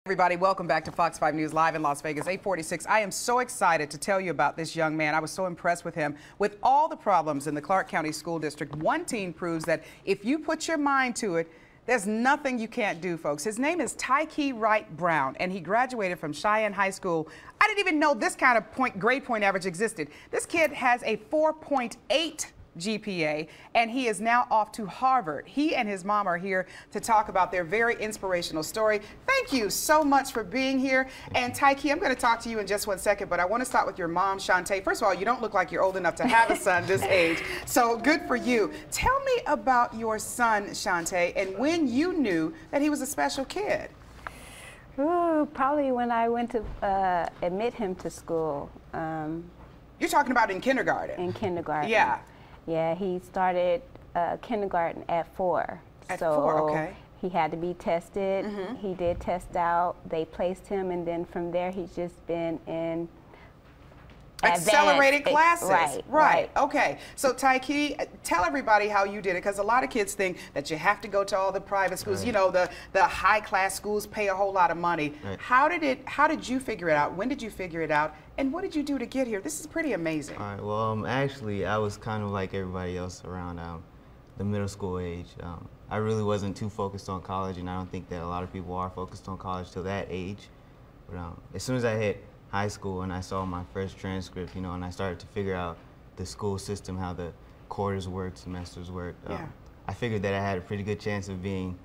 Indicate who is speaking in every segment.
Speaker 1: Everybody, welcome back to Fox 5 News Live in Las Vegas, 846. I am so excited to tell you about this young man. I was so impressed with him. With all the problems in the Clark County School District, one teen proves that if you put your mind to it, there's nothing you can't do, folks. His name is Tyke Wright Brown, and he graduated from Cheyenne High School. I didn't even know this kind of grade point average existed. This kid has a 4.8 GPA, and he is now off to Harvard. He and his mom are here to talk about their very inspirational story. Thank you so much for being here. And Tyke, I'm going to talk to you in just one second, but I want to start with your mom, Shantae. First of all, you don't look like you're old enough to have a son this age, so good for you. Tell me about your son, Shantae, and when you knew that he was a special kid.
Speaker 2: Ooh, probably when I went to admit him to school.
Speaker 1: You're talking about in kindergarten?
Speaker 2: In kindergarten.
Speaker 1: Yeah.
Speaker 2: Yeah, he started kindergarten at 4.
Speaker 1: At 4, okay.
Speaker 2: He had to be tested. He did test out. They placed him, and then from there he's just been in
Speaker 1: accelerated classes.
Speaker 2: Right.
Speaker 1: Okay. So Tyke, tell everybody how you did it, because a lot of kids think that you have to go to all the private schools. Right. You know, the high class schools pay a whole lot of money. Right. How did you figure it out? When did you figure it out? And what did you do to get here? This is pretty amazing.
Speaker 3: All right. Well, actually, I was kind of like everybody else around the middle school age. I really wasn't too focused on college, and I don't think that a lot of people are focused on college till that age. But as soon as I hit high school and I saw my first transcript, you know, and I started to figure out the school system, how the quarters work, semesters work, I figured that I had a pretty good chance of being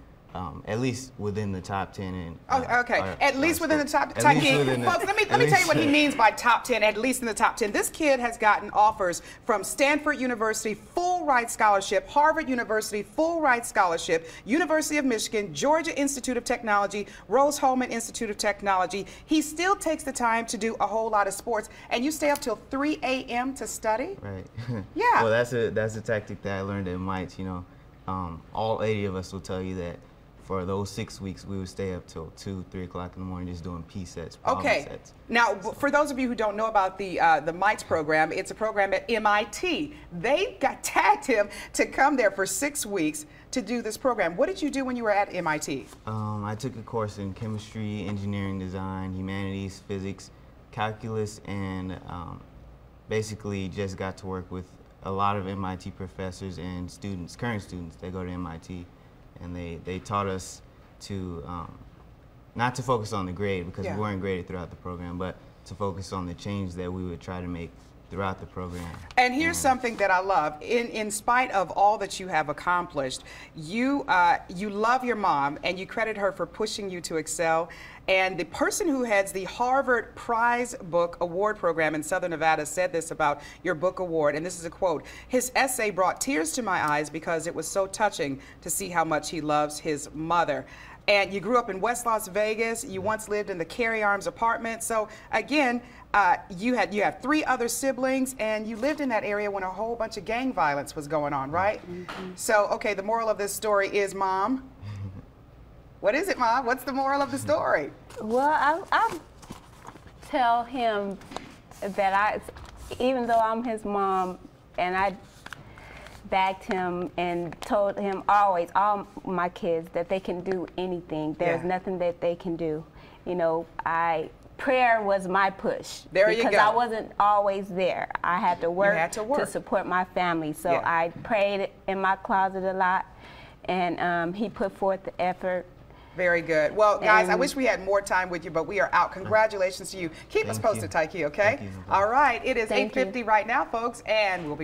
Speaker 3: at least within the top 10. And,
Speaker 1: okay, at least within the top 10. Folks, let me tell you what he means by top 10, at least in the top 10. This kid has gotten offers from Stanford University, full ride scholarship, Harvard University, full ride scholarship, University of Michigan, Georgia Institute of Technology, Rose-Hulman Institute of Technology. He still takes the time to do a whole lot of sports, and you stay up till 3 a.m. to study?
Speaker 3: Right.
Speaker 1: Yeah.
Speaker 3: Well, that's a tactic that I learned at MITE, you know. All 80 of us will tell you that for those 6 weeks, we would stay up till 2, 3 o'clock in the morning just doing P sets, problem sets.
Speaker 1: Now, for those of you who don't know about the MITES program, it's a program at MIT. They tagged him to come there for 6 weeks to do this program. What did you do when you were at MIT?
Speaker 3: I took a course in chemistry, engineering design, humanities, physics, calculus, and basically just got to work with a lot of MIT professors and students, current students that go to MIT. And they taught us to not to focus on the grade, because we weren't graded throughout the program, but to focus on the change that we would try to make throughout the program.
Speaker 1: And here's something that I love. In spite of all that you have accomplished, you love your mom, and you credit her for pushing you to excel. And the person who heads the Harvard Prize Book Award Program in Southern Nevada said this about your book award, and this is a quote: "His essay brought tears to my eyes because it was so touching to see how much he loves his mother." And you grew up in West Las Vegas. You once lived in the Carey Arms apartment. So again, you have 3 other siblings, and you lived in that area when a whole bunch of gang violence was going on, right? So, okay, the moral of this story is, Mom. What is it, Mom? What's the moral of the story?
Speaker 2: Well, I tell him that even though I'm his mom, and I backed him and told him always, all my kids, that they can do anything. There's nothing that they can do. You know, prayer was my push.
Speaker 1: There you go.
Speaker 2: Because I wasn't always there. I had to work to support my family. So I prayed in my closet a lot, and he put forth the effort.
Speaker 1: Very good. Well, guys, I wish we had more time with you, but we are out. Congratulations to you. Keep us posted, Tyke, okay?
Speaker 3: Thank you.
Speaker 1: All right. It is 8:50 right now, folks, and we'll be